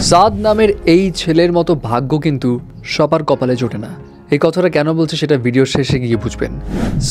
সাদ নামের এই ছেলের মতো ভাগ্য কিন্তু সবার কপালে জোটে না। এই কথাটা কেন বলছে সেটা ভিডিওর শেষে গিয়ে বুঝবেন।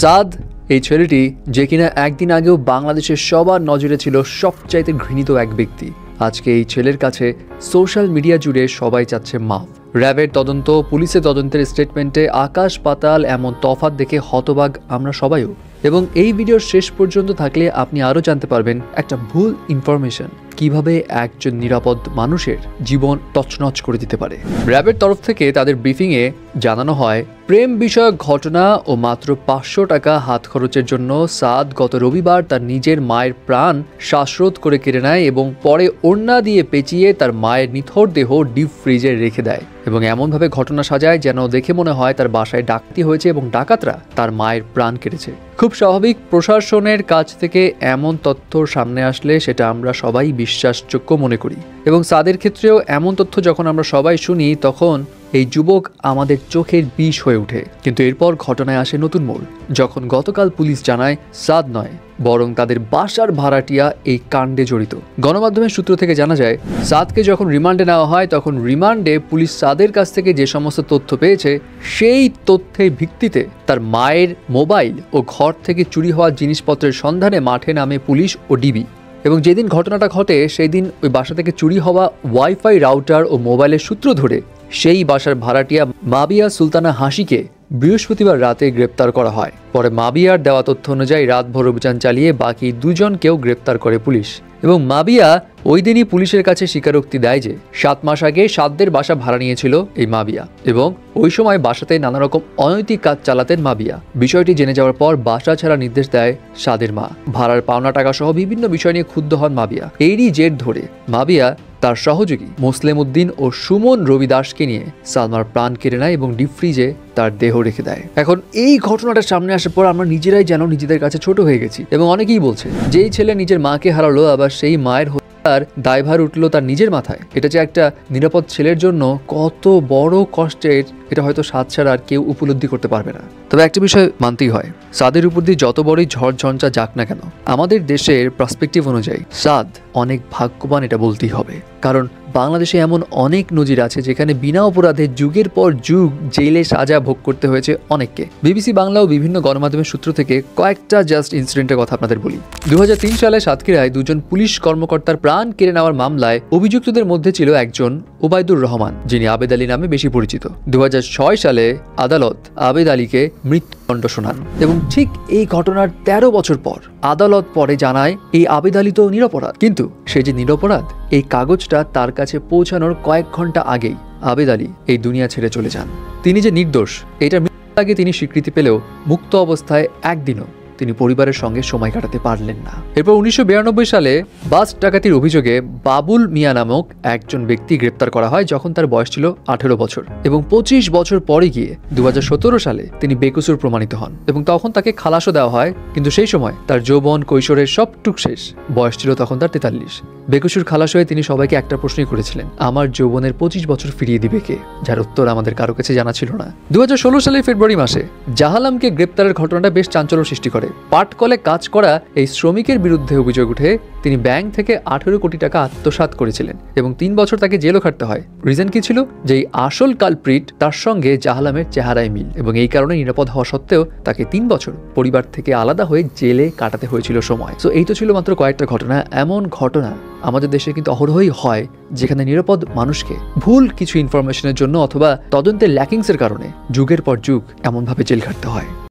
সাদ এই ছেলেটি যে কিনা একদিন আগেও বাংলাদেশের সবার নজরে ছিল সবচাইতে ঘৃণিত এক ব্যক্তি, আজকে এই ছেলের কাছে সোশ্যাল মিডিয়া জুড়ে সবাই চাচ্ছে মাফ। র্যাবের তদন্ত, পুলিশের তদন্তের স্টেটমেন্টে আকাশ পাতাল এমন তফাৎ দেখে হতবাক আমরা সবাইও। এবং এই ভিডিওর শেষ পর্যন্ত থাকলে আপনি আরও জানতে পারবেন একটা ভুল ইনফরমেশন কিভাবে একজন নিরাপদ মানুষের জীবন তছনছ করে দিতে পারে। র্যাবের তরফ থেকে তাদের ব্রিফিংয়ে জানানো হয়, প্রেম বিষয়ক ঘটনা ও মাত্র 500 টাকা হাত খরচের জন্য সাদ গত রবিবার তার নিজের মায়ের প্রাণ শ্বাসরোধ করে কেড়ে নেয় এবং পরে ওড়না দিয়ে পেঁচিয়ে তার মায়ের নিথর দেহ ডিপ ফ্রিজে রেখে দেয় এবং এমনভাবে ঘটনা সাজায় যেন দেখে মনে হয় তার বাসায় ডাকাতি হয়েছে এবং ডাকাতরা তার মায়ের প্রাণ কেটেছে। খুব স্বাভাবিক, প্রশাসনের কাছ থেকে এমন তথ্য সামনে আসলে সেটা আমরা সবাই বিশ্বাসযোগ্য মনে করি এবং সাদের ক্ষেত্রেও এমন তথ্য যখন আমরা সবাই শুনি তখন এই যুবক আমাদের চোখের বিষ হয়ে ওঠে। কিন্তু এরপর ঘটনায় আসে নতুন মোড়, যখন গতকাল পুলিশ জানায় সাদ নয় বরং তাদের বাসার ভাড়াটিয়া এই কাণ্ডে জড়িত। গণমাধ্যমের সূত্র থেকে জানা যায়, সাদকে যখন রিমান্ডে নেওয়া হয় তখন রিমান্ডে পুলিশ সাদের কাছ থেকে যে সমস্ত তথ্য পেয়েছে সেই তথ্যের ভিত্তিতে তার মায়ের মোবাইল ও ঘর থেকে চুরি হওয়া জিনিসপত্রের সন্ধানে মাঠে নামে পুলিশ ও ডিবি। এবং যেদিন ঘটনাটা ঘটে সেই দিন ওই বাসা থেকে চুরি হওয়া ওয়াইফাই রাউটার ও মোবাইলের সূত্র ধরে সেই বাসার ভাড়াটিয়া মাবিয়া সুলতানা হাসিকে বৃহস্পতিবার রাতে গ্রেপ্তার করা হয়। পরে মাবিয়ার দেওয়া তথ্য অনুযায়ী রাতভর অভিযান চালিয়ে বাকি দুজনকেও গ্রেপ্তার করে পুলিশ এবং মাবিয়া ওই দিনই পুলিশের কাছে স্বীকারোক্তি দেয় যে 7 মাস আগে সাদদের বাসা ভাড়া নিয়েছিল এই মাবিয়া এবং ওই সময় বাসাতে নানা রকম অনৈতিক কাজ চালাতেন মাবিয়া। বিষয়টি জেনে যাওয়ার পর বাসা ছাড়া নির্দেশ দেয় সাদের মা। ভাড়ার পাওনা টাকা সহ বিভিন্ন বিষয় নিয়ে ক্ষুব্ধ হন মাবিয়া। এরই জের ধরে মাবিয়া তার সহযোগী মুসলিম উদ্দিন ও সুমন রবি দাসকে নিয়ে সালমার প্রাণ কেড়ে নেয় এবং ডিপ ফ্রিজে তার দেহ রেখে দেয়। এখন এই ঘটনাটা সামনে আসার পর আমরা নিজেরাই যেন নিজেদের কাছে ছোট হয়ে গেছি এবং অনেকেই বলছে যেই ছেলে নিজের মাকে হারালো আবার সেই মায়ের তার দায়ভার উঠলো তার নিজের মাথায়। এটা যে একটা নিরাপদ ছেলের জন্য কত বড় কষ্টের, এটা হয়তো সাদ ছাড়া আর কেউ উপলব্ধি করতে পারবে না। তবে একটা বিষয় মানতেই হয়, সাদের উপর দিয়ে যত বড়ই ঝড় ঝঞ্ঝা যাক না কেন, আমাদের দেশের পার্সপেক্টিভ অনুযায়ী সাদ অনেক ভাগ্যবান, এটা বলতেই হবে। কারণ বাংলাদেশে এমন অনেক নজির আছে যেখানে বিনা অপরাধে যুগের পর যুগ জেলে সাজা ভোগ করতে হয়েছে অনেককে। বিবিসি বাংলা ও বিভিন্ন গণমাধ্যমের সূত্র থেকে কয়েকটা জাস্ট ইনসিডেন্টের কথা আপনাদের বলি। 2003 সালে সাতক্ষীরায় দুজন পুলিশ কর্মকর্তার প্রাণ কেড়ে নেওয়ার মামলায় অভিযুক্তদের মধ্যে ছিল একজন ওবায়দুর রহমান, যিনি আবেদ আলী নামে বেশি পরিচিত। 2006 সালে আদালত আবেদ আলীকে মৃত্যুদণ্ড শোনান এবং ঠিক এই ঘটনার 13 বছর পর আদালত পরে জানায় এই আবেদ আলী তো নিরপরাধ। কিন্তু সে যে নিরপরাধ এই কাগজটা তার কাছে পৌঁছানোর কয়েক ঘন্টা আগেই আবেদ আলী এই দুনিয়া ছেড়ে চলে যান। তিনি যে নির্দোষ এটা মৃত্যুর আগে তিনি স্বীকৃতি পেলেও মুক্ত অবস্থায় একদিনও তিনি পরিবারের সঙ্গে সময় কাটাতে পারলেন না। এরপর 1992 সালে বাস ডাকাতির অভিযোগে বাবুল মিয়া নামক একজন ব্যক্তি গ্রেপ্তার করা হয় যখন তার বয়স ছিল 18 বছর এবং 25 বছর পরে গিয়ে 2017 সালে তিনি বেকসুর প্রমাণিত হন এবং তখন তাকে খালাসও দেওয়া হয়। কিন্তু সেই সময় তার যৌবন কৈশোরের সবটুক শেষ, বয়স ছিল তখন তার 43। বেকসুর খালাস হয়ে তিনি সবাইকে একটা প্রশ্নই করেছিলেন, আমার যৌবনের 25 বছর ফিরিয়ে দিবে কে? যার উত্তর আমাদের কারো কাছে জানা ছিল না। 2016 সালের ফেব্রুয়ারি মাসে জাহালামকে গ্রেপ্তারের ঘটনাটা বেশ চাঞ্চল্য সৃষ্টি করে। পাটকলে কাজ করা এই শ্রমিকের বিরুদ্ধে অভিযোগ উঠে তিনি ব্যাংক থেকে 18 কোটি টাকা আত্মসাৎ করেছিলেন এবং 3 বছর তাকে জেলও খাটতে হয়। রিজন কি ছিল? যে এই আসল কালপ্রিট তার সঙ্গে জাহালামের চেহারায় মিল এবং এই কারণে নিরাপদ হওয়া সত্ত্বেও তাকে 3 বছর পরিবার থেকে আলাদা হয়ে জেলে কাটাতে হয়েছিল সময়। সো এই তো ছিল মাত্র কয়েকটা ঘটনা। এমন ঘটনা আমাদের দেশে কিন্তু অহরহই হয় যেখানে নিরাপদ মানুষকে ভুল কিছু ইনফরমেশনের জন্য অথবা তদন্তের ল্যাকিংসের কারণে যুগের পর যুগ এমনভাবে জেল খাটতে হয়।